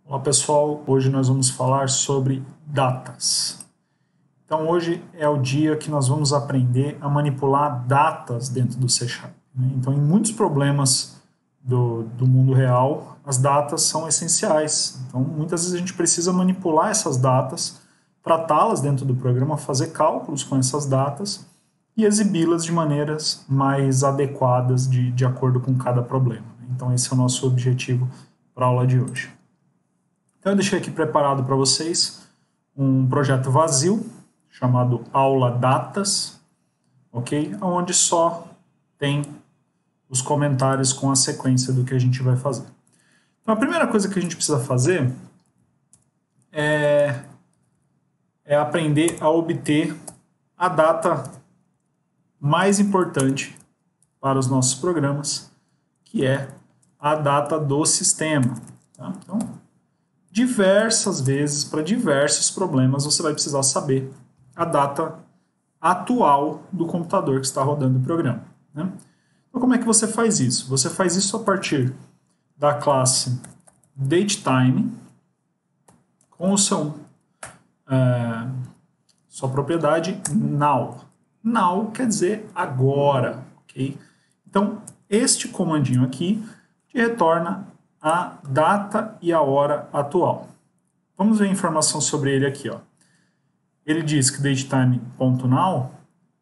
Olá pessoal, hoje nós vamos falar sobre datas. Então hoje é o dia que nós vamos aprender a manipular datas dentro do C#. Então em muitos problemas do mundo real, as datas são essenciais. Então muitas vezes a gente precisa manipular essas datas, tratá-las dentro do programa, fazer cálculos com essas datas e exibi-las de maneiras mais adequadas de acordo com cada problema. Então esse é o nosso objetivo para a aula de hoje. Então eu deixei aqui preparado para vocês um projeto vazio chamado Aula Datas, ok? Onde só tem os comentários com a sequência do que a gente vai fazer. Então a primeira coisa que a gente precisa fazer é aprender a obter a data mais importante para os nossos programas, que é a data do sistema. Tá? Então, diversas vezes, para diversos problemas, você vai precisar saber a data atual do computador que está rodando o programa. Né? Então, como é que você faz isso? Você faz isso a partir da classe datetime com o sua propriedade now. Now quer dizer agora, ok? Então, este comandinho aqui te retorna a data e a hora atual. Vamos ver a informação sobre ele aqui. Ó. Ele diz que datetime.now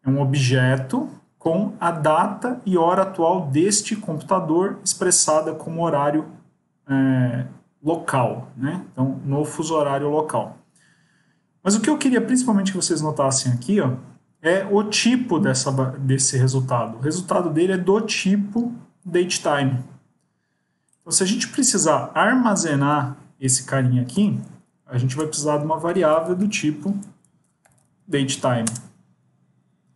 é um objeto com a data e hora atual deste computador expressada como horário local, né? Então, no fuso horário local. Mas o que eu queria principalmente que vocês notassem aqui, ó, é o tipo desse resultado. O resultado dele é do tipo datetime. Então, se a gente precisar armazenar esse carinha aqui, a gente vai precisar de uma variável do tipo datetime.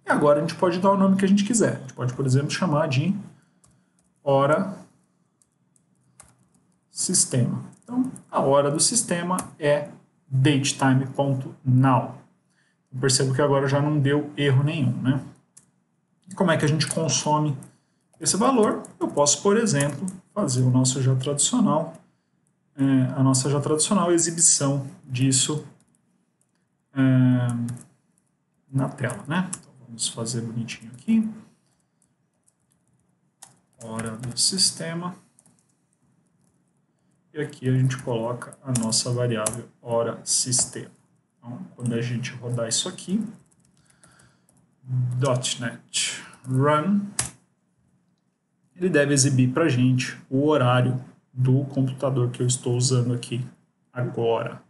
E agora a gente pode dar o nome que a gente quiser. A gente pode, por exemplo, chamar de hora sistema. Então, a hora do sistema é datetime.now. Eu percebo que agora já não deu erro nenhum, né? E como é que a gente consome esse valor? Eu posso, por exemplo, fazer o nosso já tradicional, a nossa já tradicional exibição disso na tela, né? Então, vamos fazer bonitinho aqui. Hora do sistema. E aqui a gente coloca a nossa variável hora sistema. Então, quando a gente rodar isso aqui, .NET Run, ele deve exibir para a gente o horário do computador que eu estou usando aqui agora.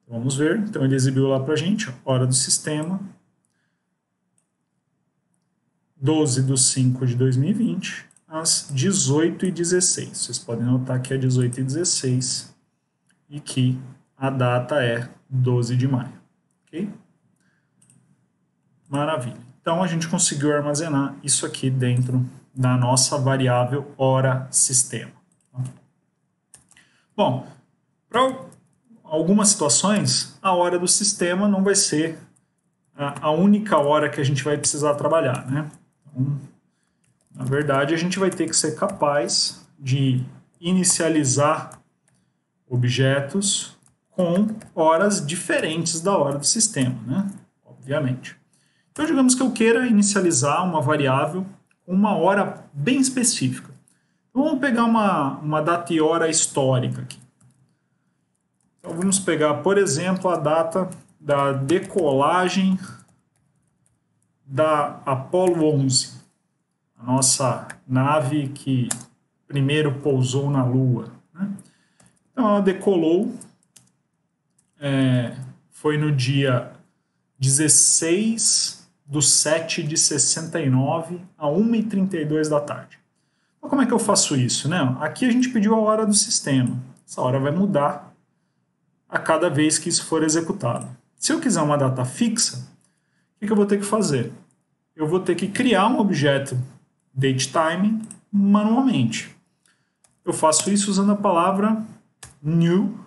Vamos ver. Então, ele exibiu lá para a gente, hora do sistema, 12/5/2020, às 18h16. Vocês podem notar que é 18h16 e que a data é 12 de maio. Ok? Maravilha. Então, a gente conseguiu armazenar isso aqui dentro da nossa variável hora sistema. Bom, para algumas situações, a hora do sistema não vai ser a única hora que a gente vai precisar trabalhar, né? Então, na verdade, a gente vai ter que ser capaz de inicializar objetos com horas diferentes da hora do sistema, né? Obviamente. Então, digamos que eu queira inicializar uma variável com uma hora bem específica. Então, vamos pegar uma data e hora histórica aqui. Então, vamos pegar, por exemplo, a data da decolagem da Apollo 11, a nossa nave que primeiro pousou na Lua. Né? Então, ela decolou, foi no dia 16/7/69, a 1h32 da tarde. Então, como é que eu faço isso? Né? Aqui a gente pediu a hora do sistema. Essa hora vai mudar a cada vez que isso for executado. Se eu quiser uma data fixa, o que eu vou ter que fazer? Eu vou ter que criar um objeto datetime manualmente. Eu faço isso usando a palavra new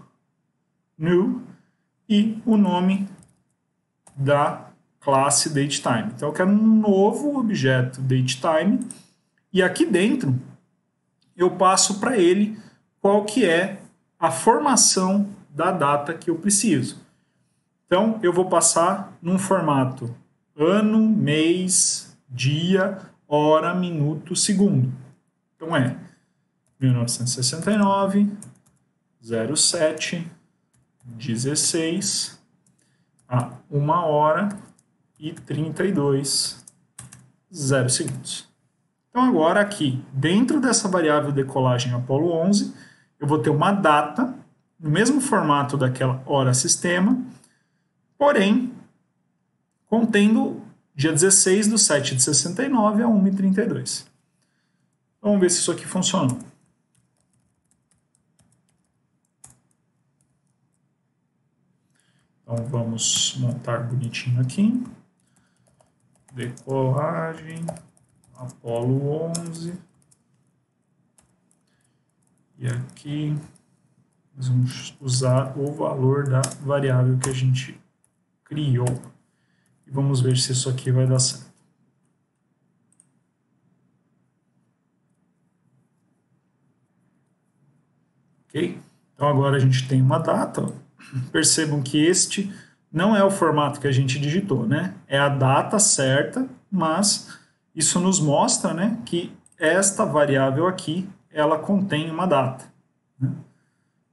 e o nome da classe datetime. Então eu quero um novo objeto datetime e aqui dentro eu passo para ele qual que é a formação da data que eu preciso. Então, eu vou passar num formato ano, mês, dia, hora, minuto, segundo. Então, é 1969, 07, 16, a 1 hora e 32, 0 segundos. Então, agora aqui, dentro dessa variável decolagem Apollo 11, eu vou ter uma data, no mesmo formato daquela hora-sistema, porém, contendo dia 16 do 7 de 69 a 1h32. Vamos ver se isso aqui funcionou. Então, vamos montar bonitinho aqui. Decolagem, Apollo 11. E aqui, nós vamos usar o valor da variável que a gente criou. E vamos ver se isso aqui vai dar certo. Ok? Então, agora a gente tem uma data. Percebam que este não é o formato que a gente digitou, né? É a data certa, mas isso nos mostra, né, que esta variável aqui, ela contém uma data, né?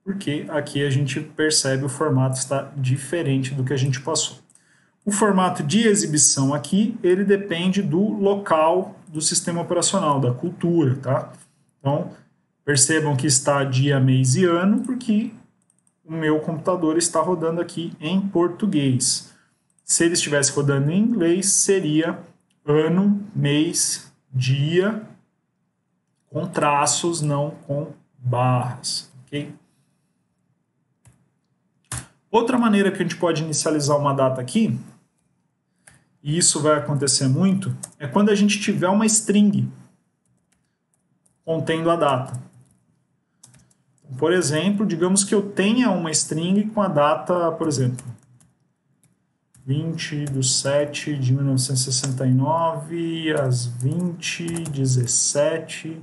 Porque aqui a gente percebe o formato está diferente do que a gente passou. O formato de exibição aqui, ele depende do local do sistema operacional, da cultura, tá? Então, percebam que está dia, mês e ano, porque o meu computador está rodando aqui em português. Se ele estivesse rodando em inglês, seria ano, mês, dia, com traços, não com barras, ok? Outra maneira que a gente pode inicializar uma data aqui, e isso vai acontecer muito, é quando a gente tiver uma string contendo a data. Por exemplo, digamos que eu tenha uma string com a data, por exemplo, 20 de 7 de 1969 às 20, 17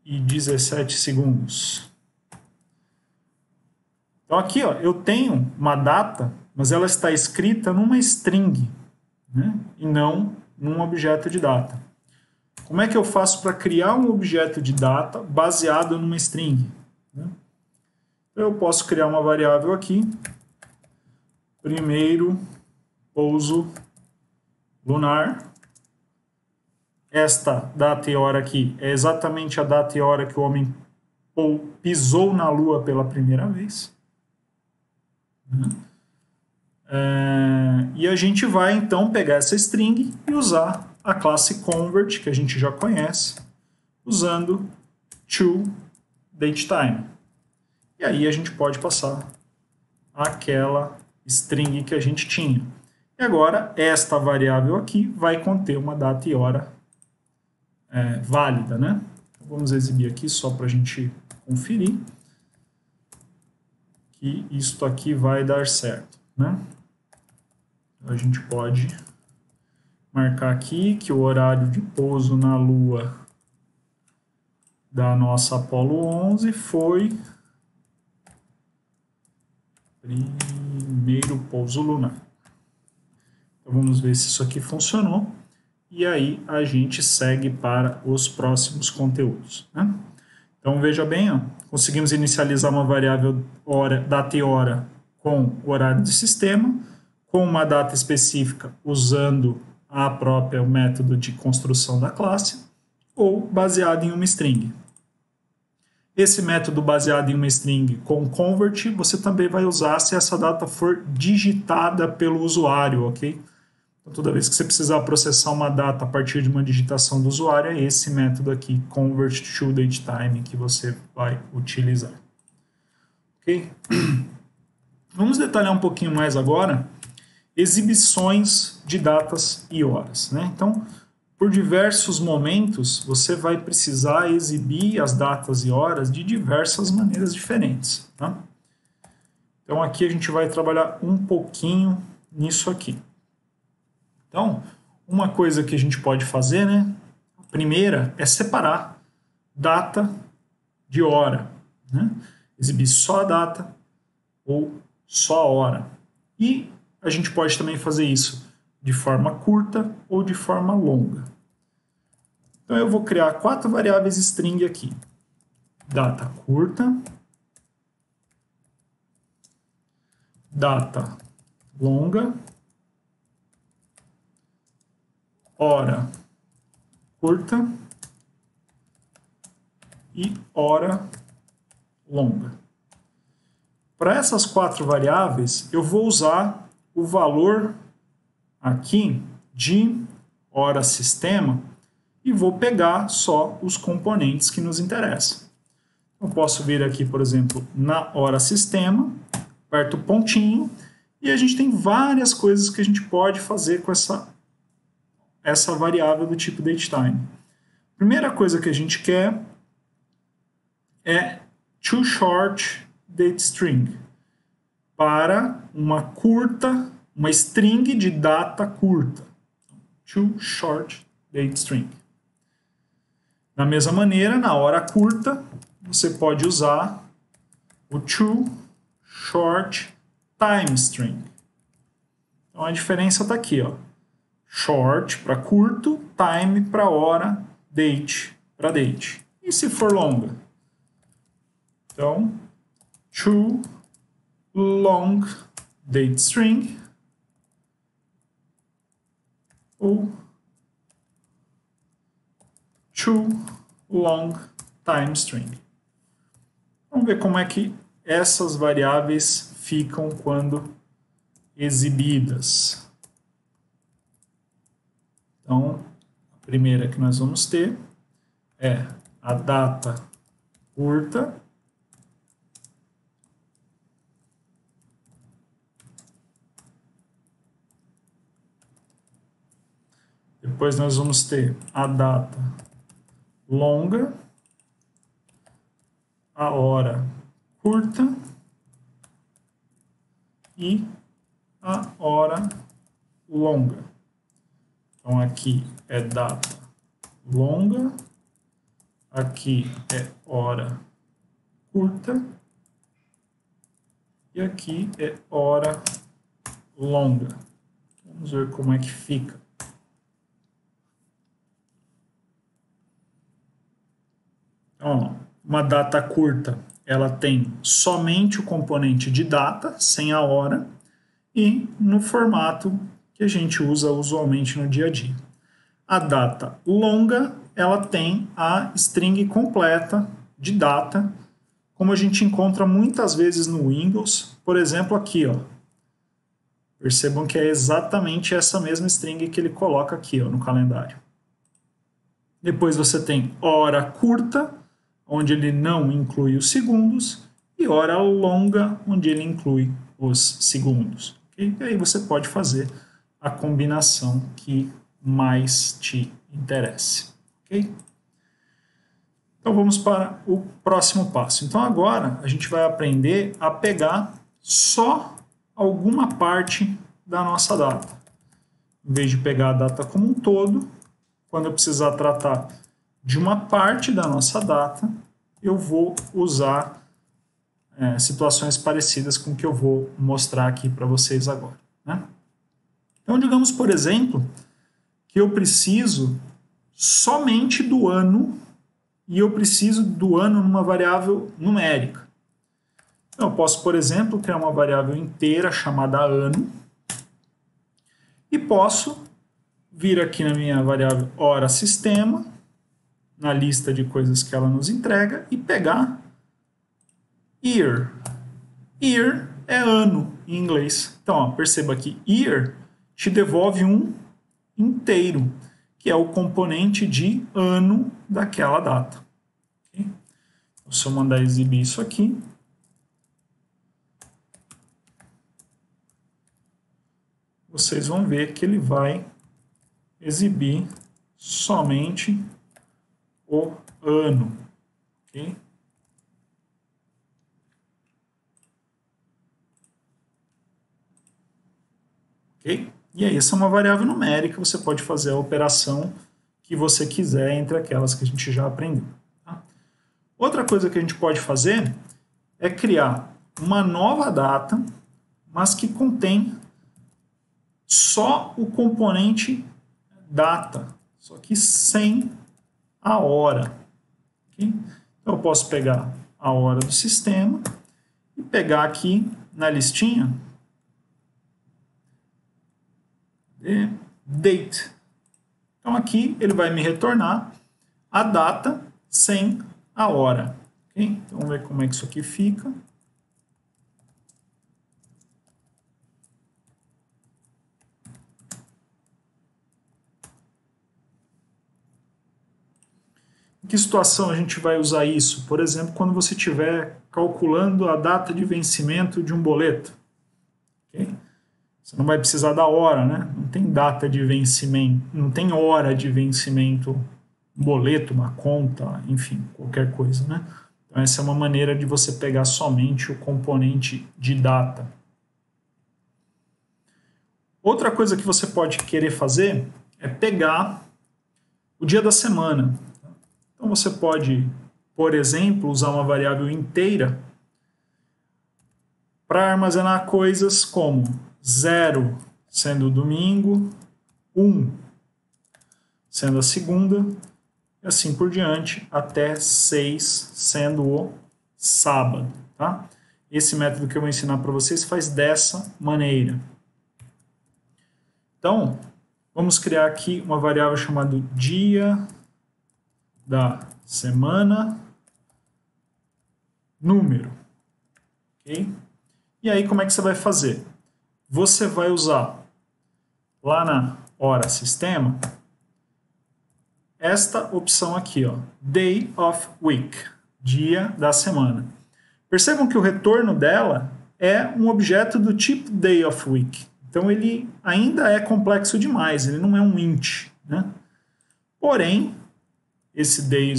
e 17 segundos. Então aqui, ó, eu tenho uma data, mas ela está escrita numa string, né? E não num objeto de data. Como é que eu faço para criar um objeto de data baseado numa string? Eu posso criar uma variável aqui, primeiro pouso lunar. Esta data e hora aqui é exatamente a data e hora que o homem pisou na Lua pela primeira vez. E a gente vai então pegar essa string e usar a classe convert, que a gente já conhece, usando toDateTime. E aí a gente pode passar aquela string que a gente tinha. E agora, esta variável aqui vai conter uma data e hora válida, né? Então, vamos exibir aqui só para a gente conferir que isto aqui vai dar certo, né? A gente pode marcar aqui que o horário de pouso na Lua da nossa Apollo 11 foi primeiro pouso lunar. Então vamos ver se isso aqui funcionou. E aí a gente segue para os próximos conteúdos, né? Então veja bem, ó, conseguimos inicializar uma variável hora, data e hora com o horário do sistema, com uma data específica usando a própria método de construção da classe, ou baseado em uma string. Esse método baseado em uma string com convert, você também vai usar se essa data for digitada pelo usuário, ok? Então, toda vez que você precisar processar uma data a partir de uma digitação do usuário, é esse método aqui, convert to datetime, que você vai utilizar. Ok? Vamos detalhar um pouquinho mais agora exibições de datas e horas, né? Então, por diversos momentos, você vai precisar exibir as datas e horas de diversas maneiras diferentes, tá? Então, aqui a gente vai trabalhar um pouquinho nisso aqui. Então, uma coisa que a gente pode fazer, né? A primeira é separar data de hora, né? exibir só a data ou só a hora. E a gente pode também fazer isso de forma curta ou de forma longa. Então eu vou criar 4 variáveis string aqui. Data curta, data longa, hora curta e hora longa. Para essas 4 variáveis, eu vou usar o valor aqui de hora sistema e vou pegar só os componentes que nos interessam. Eu posso vir aqui, por exemplo, na hora sistema, aperto o pontinho e a gente tem várias coisas que a gente pode fazer com essa variável do tipo datetime. Primeira coisa que a gente quer é toShort dateString, para uma string de data curta. toShort dateString. Da mesma maneira, na hora curta, você pode usar o toShort timeString. Então a diferença está aqui, ó. Short para curto, time para hora, date para date. E se for longa? Então, toLong dateString ou toLong timeString. Vamos ver como é que essas variáveis ficam quando exibidas. Então, a primeira que nós vamos ter é a data curta depois nós vamos ter a data longa, a hora curta e a hora longa. Então, aqui é data longa, aqui é hora curta e aqui é hora longa. Vamos ver como é que fica. Então, uma data curta, ela tem somente o componente de data, sem a hora, e no formato que a gente usa usualmente no dia a dia. A data longa, ela tem a string completa de data, como a gente encontra muitas vezes no Windows, por exemplo aqui, ó. Percebam que é exatamente essa mesma string que ele coloca aqui, ó, no calendário. Depois você tem hora curta, onde ele não inclui os segundos, e hora longa, onde ele inclui os segundos. Okay? E aí você pode fazer a combinação que mais te interesse. Okay? Então vamos para o próximo passo. Então agora a gente vai aprender a pegar só alguma parte da nossa data. Em vez de pegar a data como um todo, quando eu precisar tratar de uma parte da nossa data, eu vou usar situações parecidas com o que eu vou mostrar aqui para vocês agora. Né? Então, digamos, por exemplo, que eu preciso somente do ano e eu preciso do ano numa variável numérica. Então, eu posso, por exemplo, criar uma variável inteira chamada ano e posso vir aqui na minha variável hora sistema, na lista de coisas que ela nos entrega, e pegar year. Year é ano em inglês. Então, ó, perceba que year te devolve um inteiro, que é o componente de ano daquela data. Okay? Então, se eu mandar exibir isso aqui, vocês vão ver que ele vai exibir somente o ano. Okay? Ok? E aí, essa é uma variável numérica, você pode fazer a operação que você quiser entre aquelas que a gente já aprendeu. Tá? Outra coisa que a gente pode fazer é criar uma nova data, mas que contém só o componente data, só que sem a hora. Okay? Então eu posso pegar a hora do sistema e pegar aqui na listinha date. Então aqui ele vai me retornar a data sem a hora. Okay? Então vamos ver como é que isso aqui fica. Em que situação a gente vai usar isso? Por exemplo, quando você estiver calculando a data de vencimento de um boleto. Okay? Você não vai precisar da hora, né? Não tem data de vencimento, não tem hora de vencimento, um boleto, uma conta, enfim, qualquer coisa, né? Então essa é uma maneira de você pegar somente o componente de data. Outra coisa que você pode querer fazer é pegar o dia da semana. Então você pode, por exemplo, usar uma variável inteira para armazenar coisas como 0 sendo o domingo, 1 sendo a segunda, e assim por diante, até 6 sendo o sábado. Tá? Esse método que eu vou ensinar para vocês faz dessa maneira. Então, vamos criar aqui uma variável chamada dia da semana número. Okay? E aí, como é que você vai fazer? Você vai usar lá na hora sistema esta opção aqui, ó, day of week, dia da semana. Percebam que o retorno dela é um objeto do tipo day of week. Então ele ainda é complexo demais, ele não é um int, né? Porém, esse day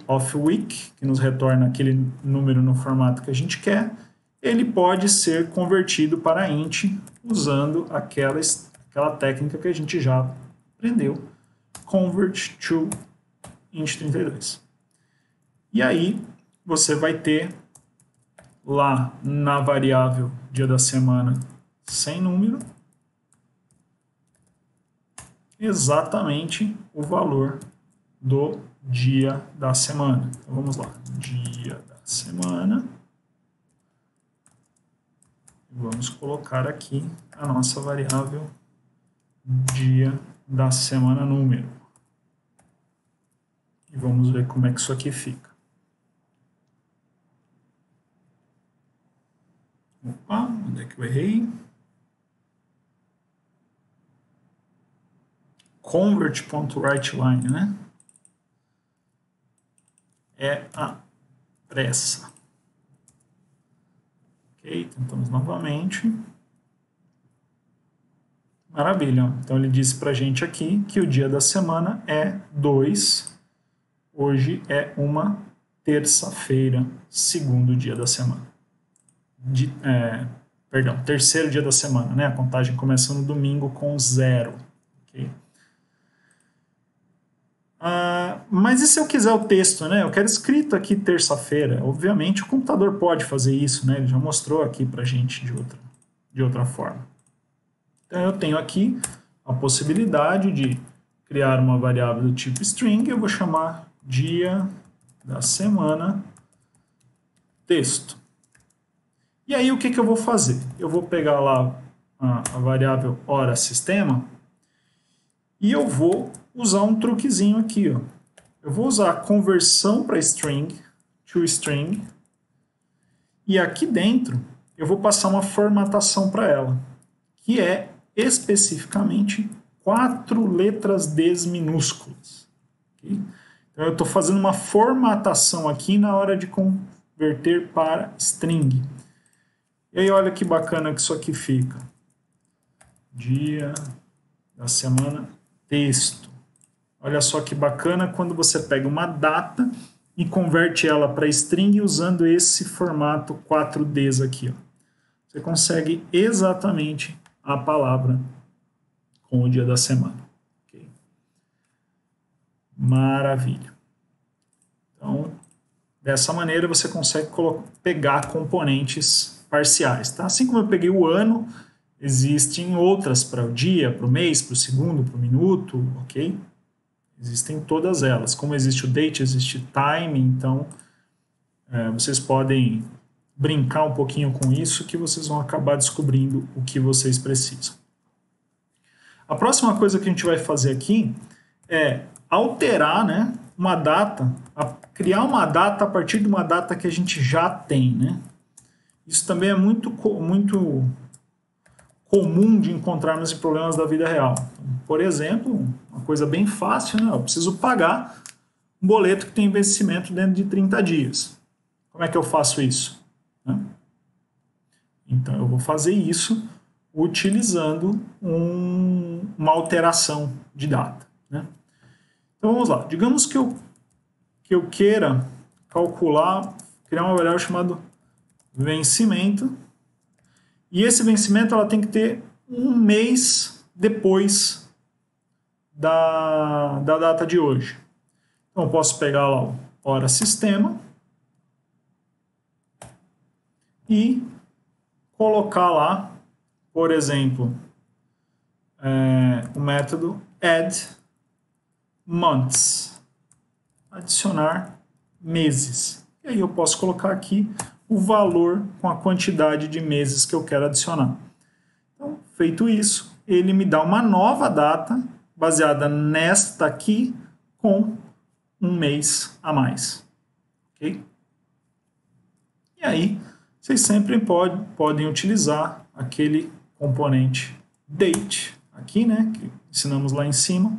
of week, que nos retorna aquele número no formato que a gente quer, ele pode ser convertido para int usando aquela técnica que a gente já aprendeu, convert to int32. E aí você vai ter lá na variável dia da semana sem número exatamente o valor do dia da semana. Então vamos lá, dia da semana. Vamos colocar aqui a nossa variável dia da semana número. E vamos ver como é que isso aqui fica. Opa, onde é que eu errei? Convert.writeLine, né? É a pressa. Ok, tentamos novamente. Maravilha. Então ele disse para a gente aqui que o dia da semana é 2. Hoje é uma terça-feira, segundo dia da semana. Terceiro dia da semana, né? A contagem começa no domingo com 0. Okay? Mas e se eu quiser o texto, né? Eu quero escrito aqui terça-feira. Obviamente o computador pode fazer isso, né? Ele já mostrou aqui para a gente de outra forma. Então eu tenho aqui a possibilidade de criar uma variável do tipo string. Eu vou chamar dia da semana texto. E aí o que eu vou fazer? Eu vou pegar lá a variável hora sistema e eu vou usar um truquezinho aqui, ó. Eu vou usar a conversão para string, to string, e aqui dentro eu vou passar uma formatação para ela, que é especificamente 4 letras D minúsculas. Okay? Então eu estou fazendo uma formatação aqui na hora de converter para string. E aí olha que bacana que isso aqui fica. Dia da semana texto. Olha só que bacana quando você pega uma data e converte ela para string usando esse formato 4Ds aqui. Ó. Você consegue exatamente a palavra com o dia da semana. Okay? Maravilha. Então, Dessa maneira você consegue pegar componentes parciais. Tá? Assim como eu peguei o ano, existem outras para o dia, para o mês, para o segundo, para o minuto, ok? Existem todas elas. Como existe o date, existe time, então vocês podem brincar um pouquinho com isso que vocês vão acabar descobrindo o que vocês precisam. A próxima coisa que a gente vai fazer aqui é alterar, né, uma data, criar uma data a partir de uma data que a gente já tem, né? Isso também é muito comum de encontrarmos em problemas da vida real. Por exemplo, uma coisa bem fácil, né? Eu preciso pagar um boleto que tem vencimento dentro de 30 dias. Como é que eu faço isso? Então, eu vou fazer isso utilizando uma alteração de data. Né? Então, vamos lá. Digamos que eu queira criar uma variável chamada vencimento, e esse vencimento ela tem que ter um mês depois da data de hoje. Então, eu posso pegar lá o hora sistema e colocar lá, por exemplo, o método add months, adicionar meses. E aí eu posso colocar aqui o valor com a quantidade de meses que eu quero adicionar. Então, feito isso, ele me dá uma nova data baseada nesta aqui com um mês a mais. Ok? E aí, vocês sempre podem utilizar aquele componente date, aqui, né, que ensinamos lá em cima,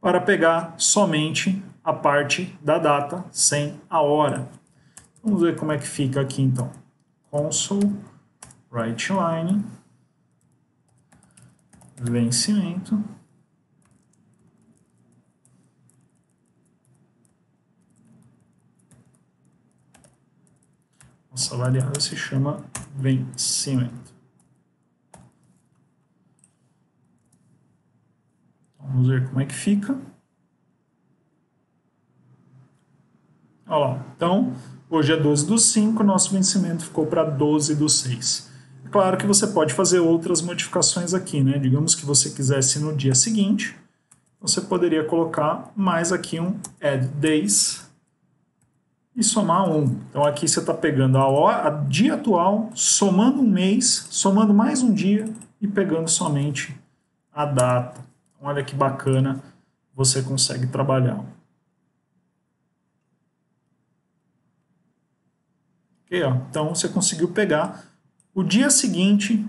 para pegar somente a parte da data sem a hora. Vamos ver como é que fica aqui, então. Console, writeLine, vencimento. Nossa variável se chama vencimento. Vamos ver como é que fica. Olha lá. Então, hoje é 12/5, nosso vencimento ficou para 12/6. É claro que você pode fazer outras modificações aqui, né? Digamos que você quisesse no dia seguinte, você poderia colocar mais aqui um add days e somar 1. Então aqui você está pegando a dia atual, somando um mês, somando mais um dia e pegando somente a data. Olha que bacana você consegue trabalhar. Okay, ó. Então você conseguiu pegar o dia seguinte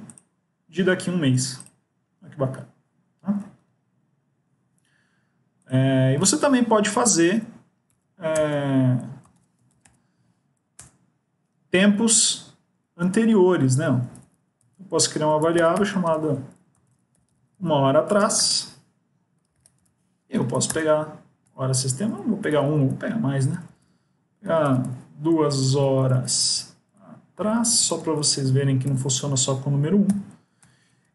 de daqui a um mês. Olha que bacana. Tá? E você também pode fazer tempos anteriores, né? Eu posso criar uma variável chamada uma hora atrás. Eu posso pegar hora sistema, não vou pegar vou pegar mais, né? Pegar 2 horas atrás, só para vocês verem que não funciona só com o número 1.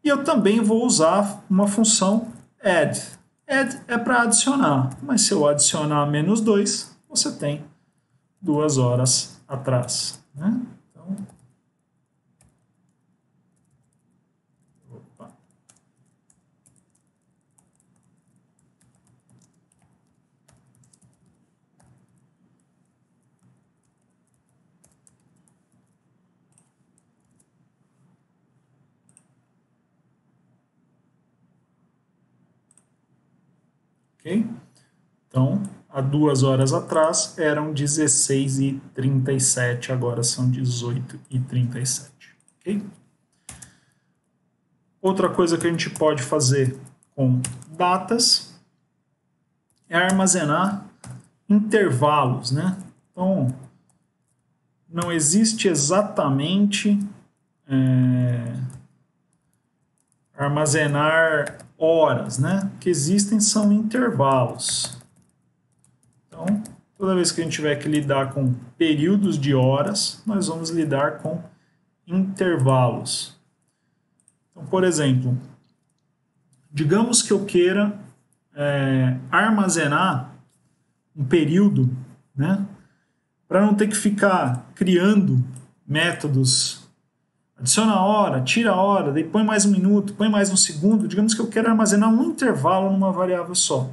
E eu também vou usar uma função add. Add é para adicionar, mas se eu adicionar -2, você tem 2 horas atrás. Né? Então, ok? Então, há 2 horas atrás eram 16h37, agora são 18h37, ok? Outra coisa que a gente pode fazer com datas é armazenar intervalos, né? Então, não existe exatamente armazenar horas, né? O que existem são intervalos. Então, toda vez que a gente tiver que lidar com períodos de horas, nós vamos lidar com intervalos. Então, por exemplo, digamos que eu queira armazenar um período, né, para não ter que ficar criando métodos, adiciona a hora, tira a hora, daí põe mais um minuto, põe mais um segundo, digamos que eu quero armazenar um intervalo numa variável só.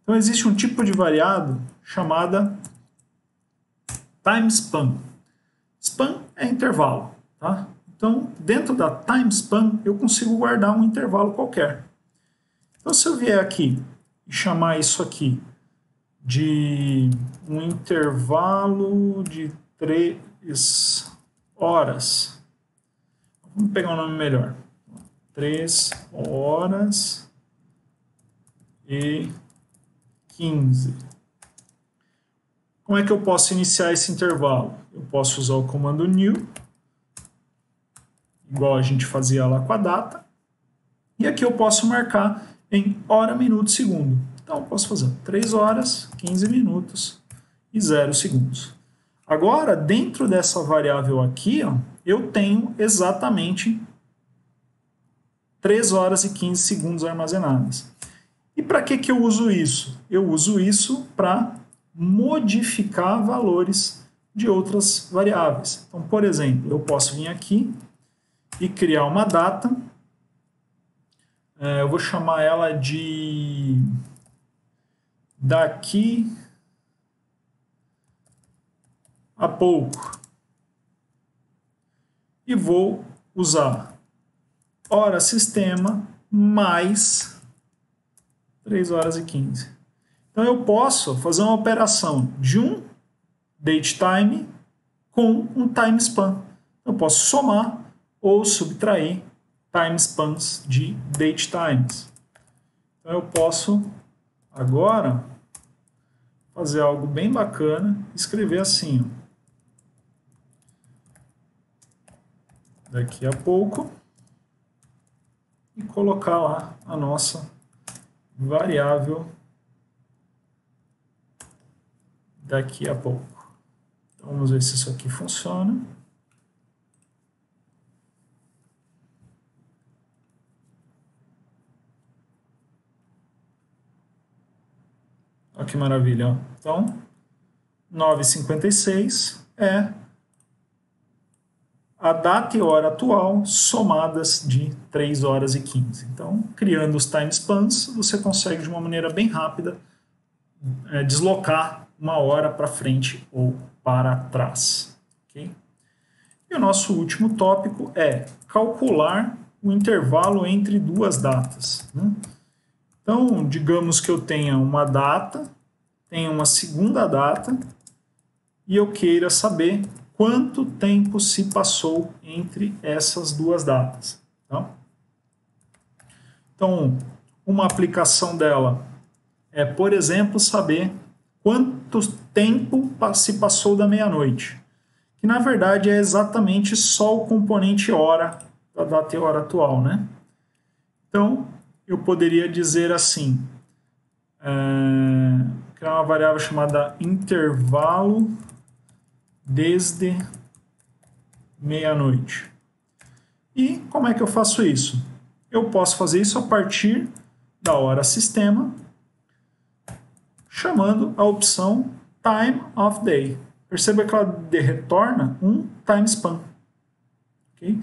Então existe um tipo de variável chamada time span. Span é intervalo, tá? Então, dentro da time span, eu consigo guardar um intervalo qualquer. Então, se eu vier aqui e chamar isso aqui de um intervalo de 3 horas, vamos pegar um nome melhor. 3 horas e 15. Como é que eu posso iniciar esse intervalo? Eu posso usar o comando new, igual a gente fazia lá com a data, e aqui eu posso marcar em hora, minuto, segundo. Então eu posso fazer 3 horas, 15 minutos e 0 segundos. Agora, dentro dessa variável aqui, ó, eu tenho exatamente 3 horas e 15 segundos armazenadas. E para que eu uso isso? Eu uso isso para modificar valores de outras variáveis. Então, por exemplo, eu posso vir aqui e criar uma data. Eu vou chamar ela de daqui a pouco. E vou usar hora sistema mais 3 horas e 15. Então eu posso fazer uma operação de um datetime com um time span. Eu posso somar ou subtrair time spans de datetimes. Então eu posso agora fazer algo bem bacana, escrever assim, ó, daqui a pouco, e colocar lá a nossa variável daqui a pouco. Então vamos ver se isso aqui funciona. Olha que maravilha. Ó. Então, 9h56 é a data e hora atual somadas de 3 horas e 15. Então, criando os time spans, você consegue de uma maneira bem rápida deslocar uma hora para frente ou para trás. Okay? E o nosso último tópico é calcular o intervalo entre duas datas. Né? Então, digamos que eu tenha uma data, tenha uma segunda data, e eu queira saber quanto tempo se passou entre essas duas datas. Tá? Então, uma aplicação dela é, por exemplo, saber quanto tempo se passou da meia-noite, que na verdade é exatamente só o componente hora da data e hora atual, né? Então, eu poderia dizer assim, criar uma variável chamada intervalo desde meia-noite. E como é que eu faço isso? Eu posso fazer isso a partir da hora sistema, chamando a opção time of day. Perceba que ela retorna um time span. Okay?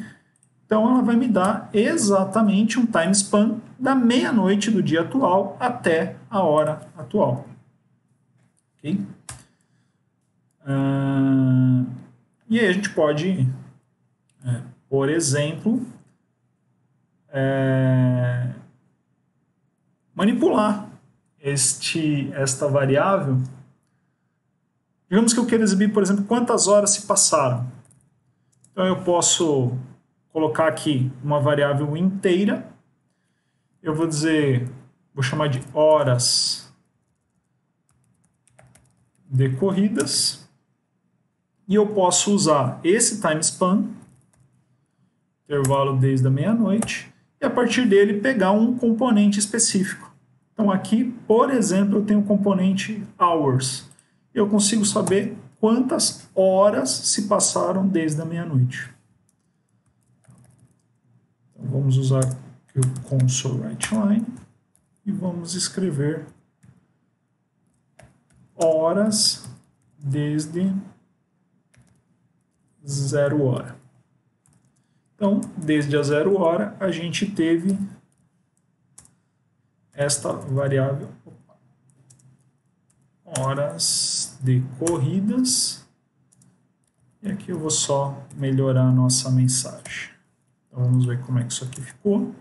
Então, ela vai me dar exatamente um time span da meia-noite do dia atual até a hora atual. Okay? E aí a gente pode, por exemplo, manipular esta variável. Digamos que eu queira exibir, por exemplo, quantas horas se passaram. Então eu posso colocar aqui uma variável inteira. Eu vou dizer, vou chamar de horas decorridas. E eu posso usar esse time span, intervalo desde a meia-noite, e a partir dele pegar um componente específico. Então aqui, por exemplo, eu tenho o componente hours. Eu consigo saber quantas horas se passaram desde a meia-noite. Então, vamos usar aqui o console writeLine e vamos escrever horas desde 0 hora. Então, desde a 0 hora, a gente teve esta variável horas decorridas. E aqui eu vou só melhorar a nossa mensagem. Então, vamos ver como é que isso aqui ficou.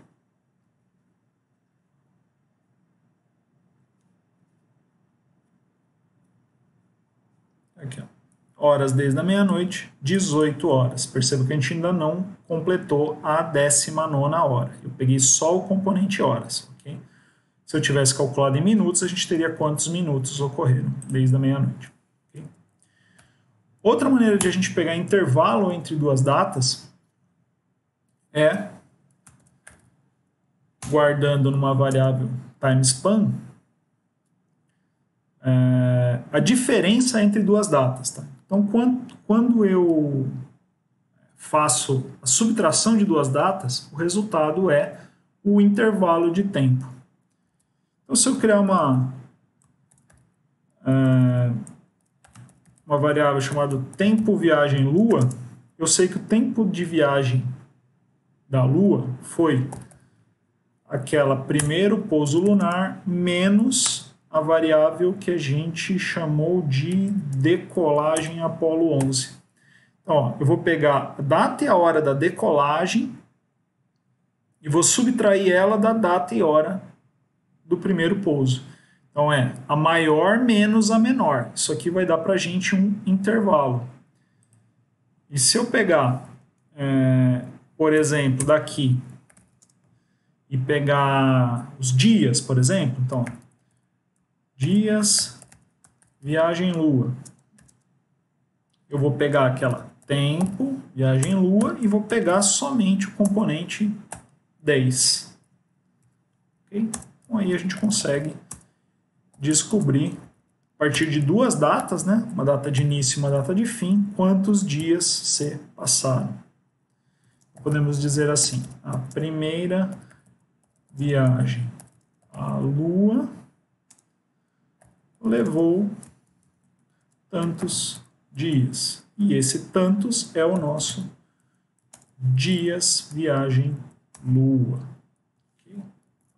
Aqui, ó. Horas desde a meia-noite, 18 horas. Perceba que a gente ainda não completou a 19ª hora. Eu peguei só o componente horas, ok? Se eu tivesse calculado em minutos, a gente teria quantos minutos ocorreram desde a meia-noite. Okay? Outra maneira de a gente pegar intervalo entre duas datas é guardando numa variável timespan a diferença entre duas datas, tá? Então, quando eu faço a subtração de duas datas, o resultado é o intervalo de tempo. Então, se eu criar uma variável chamada tempo viagem lua, eu sei que o tempo de viagem da lua foi aquela primeiro pouso lunar menos a variável que a gente chamou de decolagem Apolo 11. Então, ó, eu vou pegar a data e a hora da decolagem e vou subtrair ela da data e hora do primeiro pouso. Então, é a maior menos a menor. Isso aqui vai dar para a gente um intervalo. E se eu pegar, por exemplo, daqui e pegar os dias, por exemplo, então, dias, viagem lua. Eu vou pegar aquela tempo, viagem lua, e vou pegar somente o componente 10. Okay? Então aí a gente consegue descobrir, a partir de duas datas, né, uma data de início e uma data de fim, quantos dias se passaram. Podemos dizer assim, a primeira viagem à Lua levou tantos dias. E esse tantos é o nosso dias viagem Lua. Okay?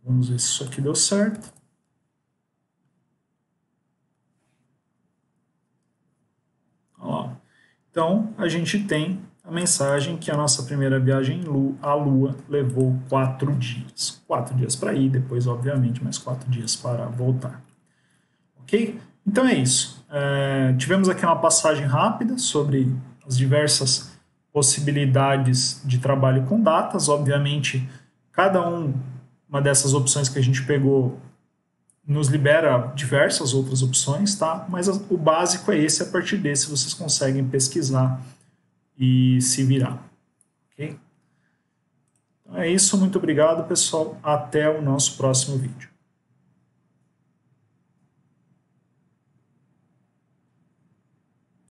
Vamos ver se isso aqui deu certo. Ó. Então, a gente tem a mensagem que a nossa primeira viagem à Lua levou 4 dias. 4 dias para ir, depois, obviamente, mais 4 dias para voltar. Ok? Então é isso. Tivemos aqui uma passagem rápida sobre as diversas possibilidades de trabalho com datas. Obviamente, cada uma dessas opções que a gente pegou nos libera diversas outras opções, tá? Mas o básico é esse, a partir desse vocês conseguem pesquisar e se virar. Ok? Então é isso, muito obrigado, pessoal. Até o nosso próximo vídeo.